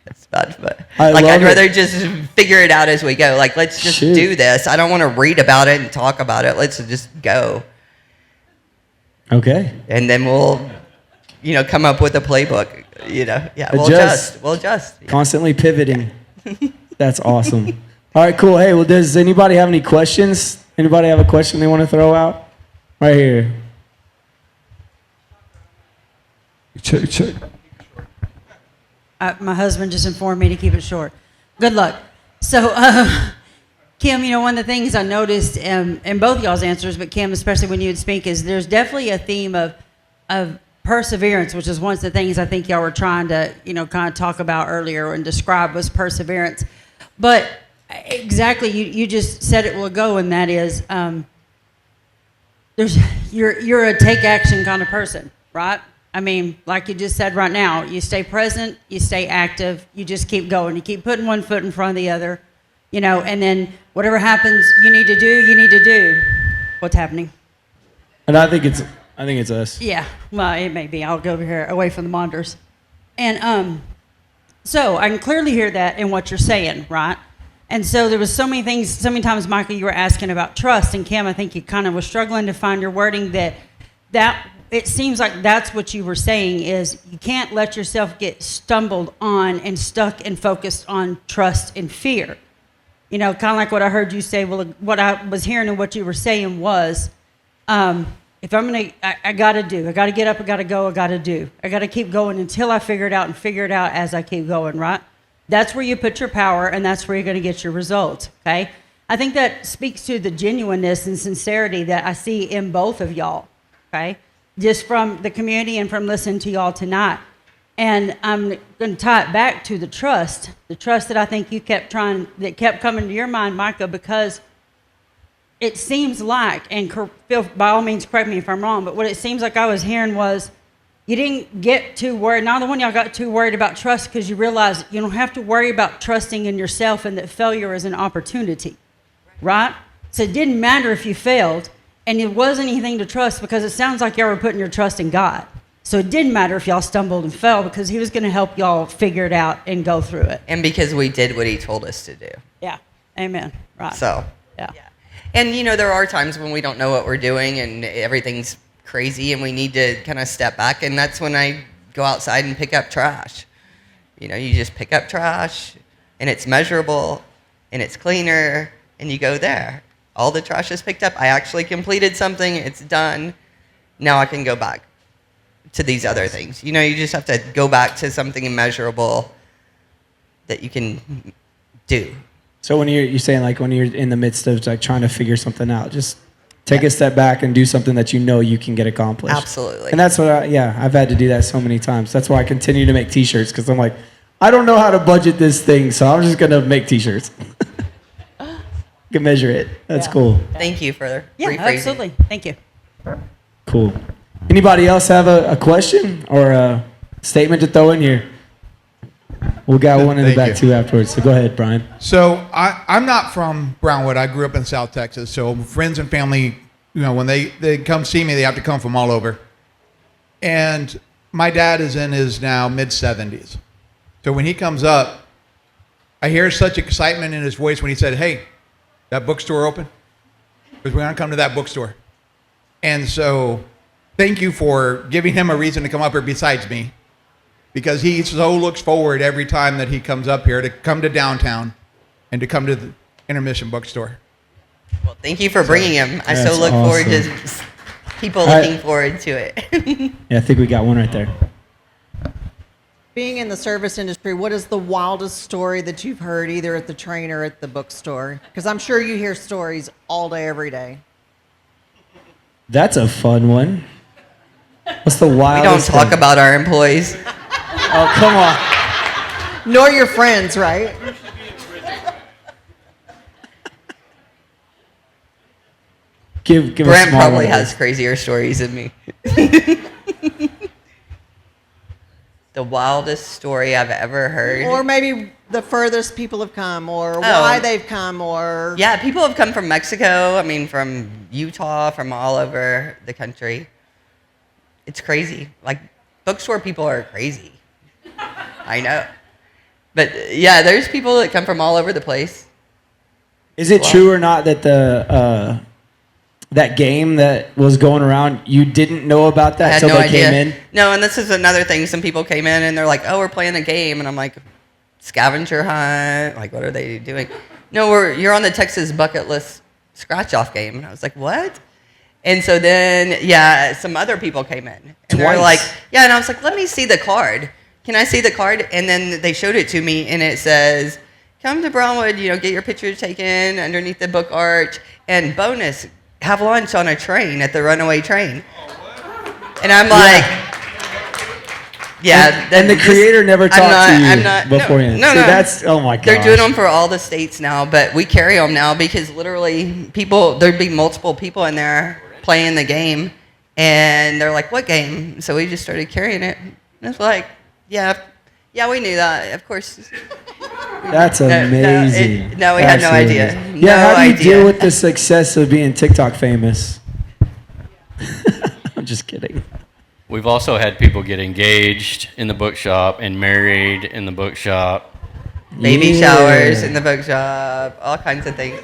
That's bad, but I'd rather just figure it out as we go. Like, let's just do this. I don't want to read about it and talk about it. Let's just go. Okay. And then we'll, you know, come up with a playbook. You know, yeah, we'll adjust. Yeah. Constantly pivoting. That's awesome. All right, cool. Hey, well, does anybody have any questions? Anybody have a question they want to throw out? Right here. Check. My husband just informed me to keep it short. Good luck. So, Kim, you know, one of the things I noticed in both y'all's answers, but Kim, especially when you would speak, is there's definitely a theme of perseverance, which is one of the things I think y'all were trying to, you know, kind of talk about earlier and describe was perseverance. But exactly, you just said it will ago, and that is, you're a take action kind of person, right? I mean, like you just said right now, you stay present, you stay active, you just keep going. You keep putting one foot in front of the other, you know, and then whatever happens you need to do. What's happening? And I think it's us. Yeah, well, it may be. I'll go over here away from the monitors. And so I can clearly hear that in what you're saying, right? And so there was so many things, so many times, Michael, you were asking about trust, and Kim, I think you kind of was struggling to find your wording that it seems like that's what you were saying is you can't let yourself get stumbled on and stuck and focused on trust and fear. You know, kind of like what I heard you say, well, what I was hearing and what you were saying was, if I'm going to, I got to get up, I got to go, I got to keep going until I figure it out as I keep going, right? That's where you put your power, and that's where you're going to get your results, okay? I think that speaks to the genuineness and sincerity that I see in both of y'all, okay? Just from the community and from listening to y'all tonight. And I'm going to tie it back to the trust that I think you kept coming to your mind, Micah, because it seems like, and by all means correct me if I'm wrong, but what it seems like I was hearing was you didn't get too worried. Neither one of y'all got too worried about trust because you realize you don't have to worry about trusting in yourself and that failure is an opportunity, right? So it didn't matter if you failed. And it wasn't anything to trust because it sounds like y'all were putting your trust in God. So it didn't matter if y'all stumbled and fell because he was going to help y'all figure it out and go through it. And because we did what he told us to do. Yeah. Amen. Right. So, yeah. And, there are times when we don't know what we're doing and everything's crazy and we need to kind of step back. And that's when I go outside and pick up trash. You just pick up trash and it's measurable and it's cleaner and you go there. All the trash is picked up. I actually completed something. It's done. Now I can go back to these other things. You just have to go back to something measurable that you can do. So when you're saying like when you're in the midst of like trying to figure something out, just take a step back and do something that you can get accomplished. Absolutely. And that's what I've had to do that so many times. That's why I continue to make t-shirts, because I'm like, I don't know how to budget this thing, so I'm just going to make t-shirts. You can measure it. That's cool. Thank you for rephrasing. Absolutely. Thank you. Cool. Anybody else have a question or a statement to throw in here? We got one in the back too afterwards, so go ahead, Brian. So I'm not from Brownwood. I grew up in South Texas. So friends and family, when they come see me, they have to come from all over. And my dad is in his now mid-70s. So when he comes up, I hear such excitement in his voice when he said, "Hey, that bookstore open? Because we're going to come to that bookstore." And so thank you for giving him a reason to come up here besides me. Because he so looks forward every time that he comes up here to come to downtown and to come to the Intermission Bookstore. Well, thank you for bringing him. I so That's look forward awesome. to people looking forward to it. Yeah, I think we got one right there. Being in the service industry, what is the wildest story that you've heard either at the train or at the bookstore? Because I'm sure you hear stories all day, every day. That's a fun one. What's the We don't wildest talk thing? about our employees. Oh, come on. Nor your friends, right? Give a Brent small probably one. has crazier stories than me. The wildest story I've ever heard. Or maybe the furthest people have come, or Oh. why they've come, or... Yeah, people have come from Mexico. From Utah, from all over the country. It's crazy. Like, bookstore people are crazy. I know. But yeah, there's people that come from all over the place. Is it true or not that the that game that was going around, you didn't know about I that had until no they idea. came in? No, and this is another thing. Some people came in and they're like, "Oh, we're playing a game," and I'm like, "Scavenger hunt? Like, what are they doing?" No, you're on the Texas bucket list scratch off game, and I was like, "What?" And so then, some other people came in, and they're Twice. like, "Yeah," and I was like, "Let me see the card. Can I see the card?" And then they showed it to me, and it says, "Come to Brownwood, get your picture taken underneath the book arch, and bonus, have lunch on a train at the Runaway Train." And I'm like, And the creator never talked to you I'm not, beforehand. No, See, that's, oh my gosh. They're doing them for all the states now, but we carry them now because literally there'd be multiple people in there playing the game, and they're like, "What game?" So we just started carrying it. And it's like, yeah, we knew that, of course. That's amazing. We had no Absolutely idea. amazing. Yeah, No how do you idea. deal with the success of being TikTok famous? I'm just kidding. We've also had people get engaged in the bookshop and married in the bookshop. Baby Yeah. showers in the bookshop, all kinds of things.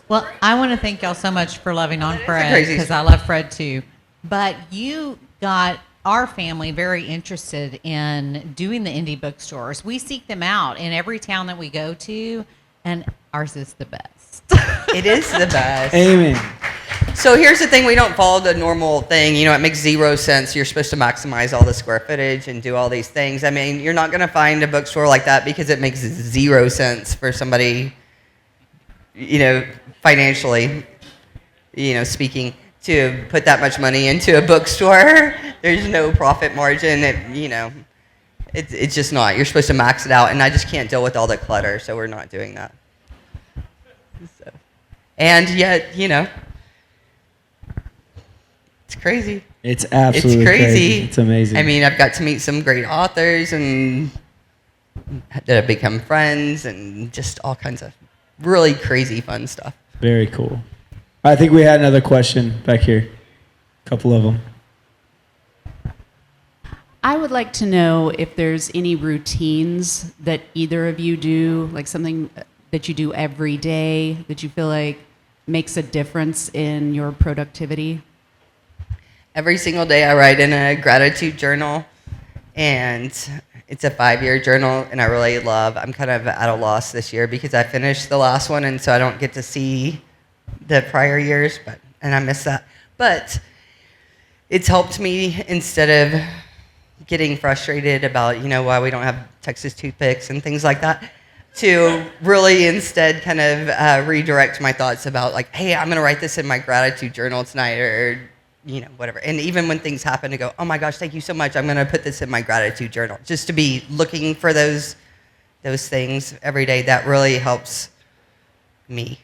Well, I want to thank y'all so much for loving on a Fred, crazy because I love Fred too. But you got our family very interested in doing the indie bookstores. We seek them out in every town that we go to, and ours is the best. It is the best. Amen. So here's the thing, we don't follow the normal thing. It makes zero sense. You're supposed to maximize all the square footage and do all these things. I mean, you're not going to find a bookstore like that because it makes zero sense for somebody, financially, speaking, to put that much money into a bookstore. There's no profit margin. It's just not. You're supposed to max it out, and I just can't deal with all the clutter, so we're not doing that. So, and yet, it's crazy. It's absolutely It's crazy. It's amazing. I mean, I've got to meet some great authors and that have become friends and just all kinds of really crazy fun stuff. Very cool. I think we had another question back here. A couple of them. I would like to know if there's any routines that either of you do, like something that you do every day that you feel like makes a difference in your productivity? Every single day I write in a gratitude journal, and it's a 5-year journal, and I really I'm kind of at a loss this year because I finished the last one, and so I don't get to see the prior years, and I miss that. But it's helped me, instead of getting frustrated about, why we don't have Texas toothpicks and things like that, to really instead kind of redirect my thoughts about, like, hey, I'm going to write this in my gratitude journal tonight, or whatever. And even when things happen, to go, oh my gosh, thank you so much, I'm going to put this in my gratitude journal. Just to be looking for those things every day, that really helps me.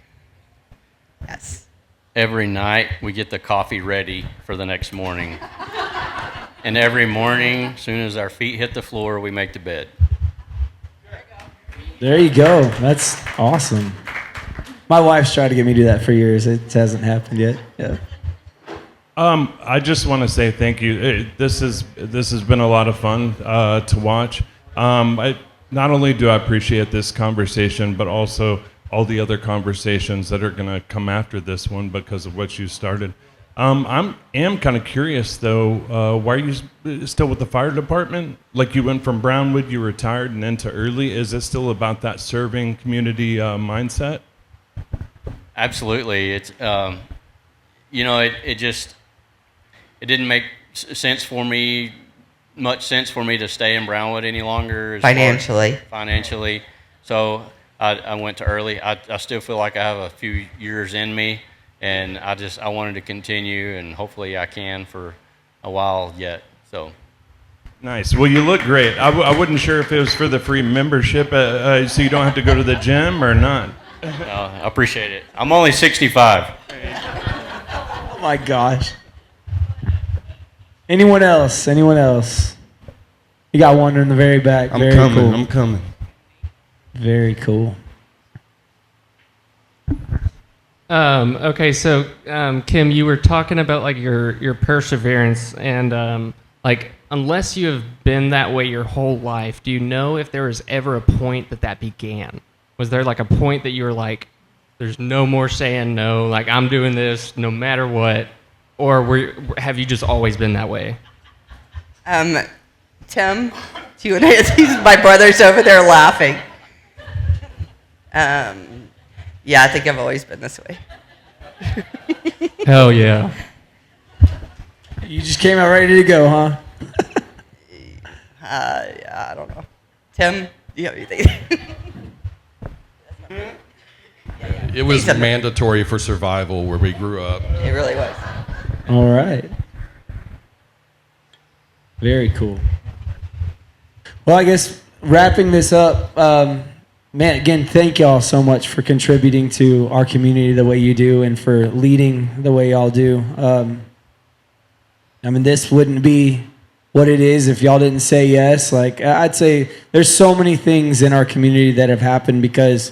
Yes. Every night we get the coffee ready for the next morning. And every morning, as soon as our feet hit the floor, we make the bed. There you go. That's awesome. My wife's tried to get me to do that for years. It hasn't happened yet. Yeah. I just want to say thank you. This has been a lot of fun to watch. Not only do I appreciate this conversation, but also all the other conversations that are going to come after this one because of what you started. I am kind of curious, though, why are you still with the fire department? Like, you went from Brownwood, you retired, and into Early. Is it still about that serving community mindset? Absolutely. It's, it didn't make much sense for me to stay in Brownwood any longer. Financially. So I went to Early. I still feel like I have a few years in me, and I wanted to continue, and hopefully I can for a while yet. So nice. Well, you look great. I wasn't sure if it was for the free membership, so you don't have to go to the gym or not. I appreciate it. I'm only 65. Oh my gosh. Anyone else? You got one in the very back. I'm coming. Very cool. Okay, so Kim, you were talking about like your perseverance, and like, unless you have been that way your whole life, do you know if there was ever a point that began? Was there like a point that you were like, there's no more saying no, like, I'm doing this no matter what, or have you just always been that way? Tim, do you want to? My brother's over there laughing. Yeah, I think I've always been this way. Hell yeah. You just came out ready to go, huh? Yeah, I don't know. Tim, do you have anything? It was mandatory for survival where we grew up. It really was. All right. Very cool. Well, I guess wrapping this up, man, again, thank y'all so much for contributing to our community the way you do and for leading the way y'all do. I mean, this wouldn't be what it is if y'all didn't say yes. Like, I'd say there's so many things in our community that have happened because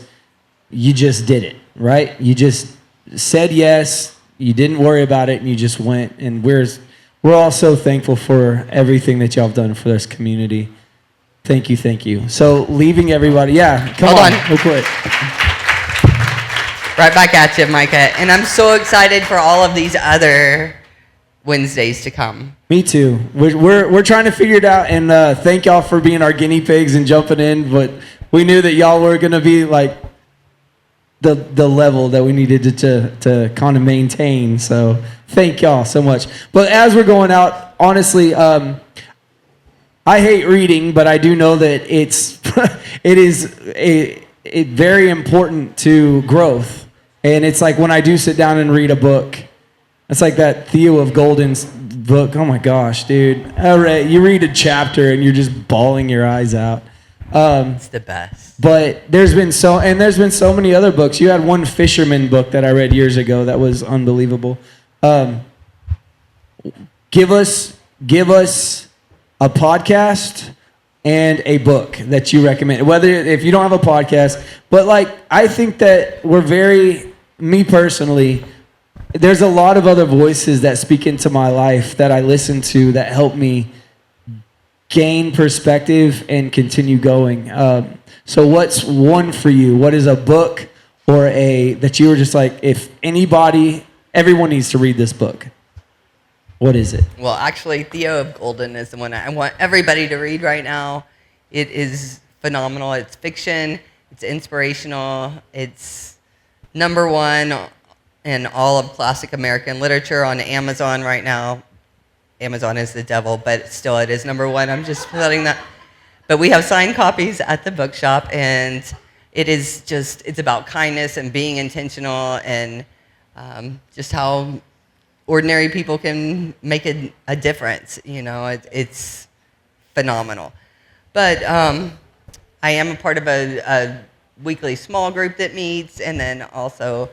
you just did it, right? You just said yes, you didn't worry about it, and you just went. And we're all so thankful for everything that y'all have done for this community. Thank you. So leaving everybody, come on, real quick. Right back at you, Micah. And I'm so excited for all of these other Wednesdays to come. Me too. We're trying to figure it out, and thank y'all for being our guinea pigs and jumping in. But we knew that y'all were gonna be like the level that we needed to kind of maintain. So thank y'all so much. But as we're going out, honestly, I hate reading, but I do know that it is very important to growth. And it's like when I do sit down and read a book, it's like that Theo of Golden's book. Oh my gosh, dude! You read a chapter and you're just bawling your eyes out. It's the best. But there's been so many other books. You had one fisherman book that I read years ago that was unbelievable. Give us a podcast and a book that you recommend. Whether if you don't have a podcast, but like I think that me personally, there's a lot of other voices that speak into my life that I listen to that help me gain perspective and continue going. So what's one for you? What is a book or that you were just like, if everyone needs to read this book? What is it? Well, actually, Theo of Golden is the one I want everybody to read right now. It is phenomenal. It's fiction. It's inspirational. It's number one in all of classic American literature on Amazon right now. Amazon is the devil, but still it is number one. I'm just letting that. But we have signed copies at the bookshop, and it's about kindness and being intentional, and just how ordinary people can make a difference. It's phenomenal. But I am a part of a weekly small group that meets, and then also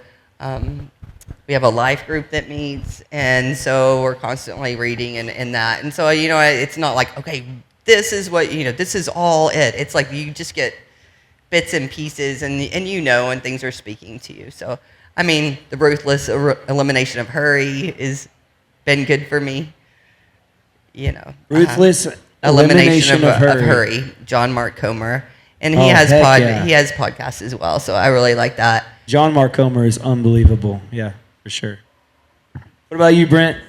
we have a life group that meets, and so we're constantly reading in that. And so, it's not like, okay, this is this is all it. It's like you just get bits and pieces, and and things are speaking to you. So, the ruthless elimination of hurry has been good for me. Ruthless elimination of hurry. John Mark Comer, and he has podcasts as well. So I really like that. John Mark Comer is unbelievable. Yeah, for sure. What about you, Brent?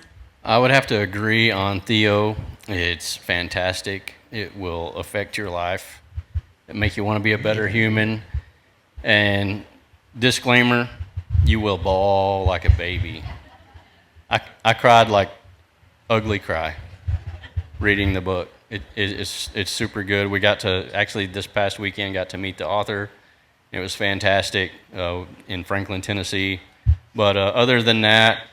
I would have to agree on Theo. It's fantastic. It will affect your life. It make you want to be a better human. And disclaimer, you will bawl like a baby. I cried like ugly cry reading the book. It's super good. We got to, actually this past weekend, got to meet the author. It was fantastic in Franklin, Tennessee. But other than that,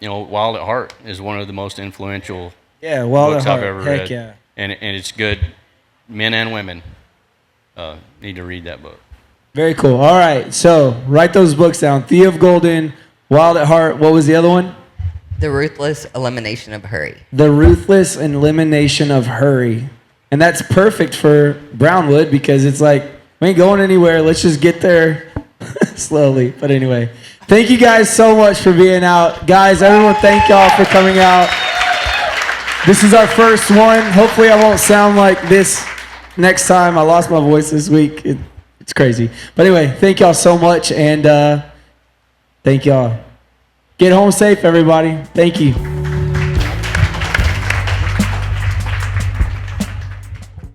Wild at Heart is one of the most influential books I've ever read. Yeah. And it's good. Men and women need to read that book. Very cool. All right, so write those books down. Theo of Golden, Wild at Heart. What was the other one? The Ruthless Elimination of Hurry. The Ruthless Elimination of Hurry. And that's perfect for Brownwood because it's like, we ain't going anywhere. Let's just get there slowly. But anyway, thank you guys so much for being out. Guys, everyone, thank y'all for coming out. This is our first one. Hopefully I won't sound like this next time. I lost my voice this week. It's crazy. But anyway, thank y'all so much, and thank y'all. Get home safe, everybody. Thank you.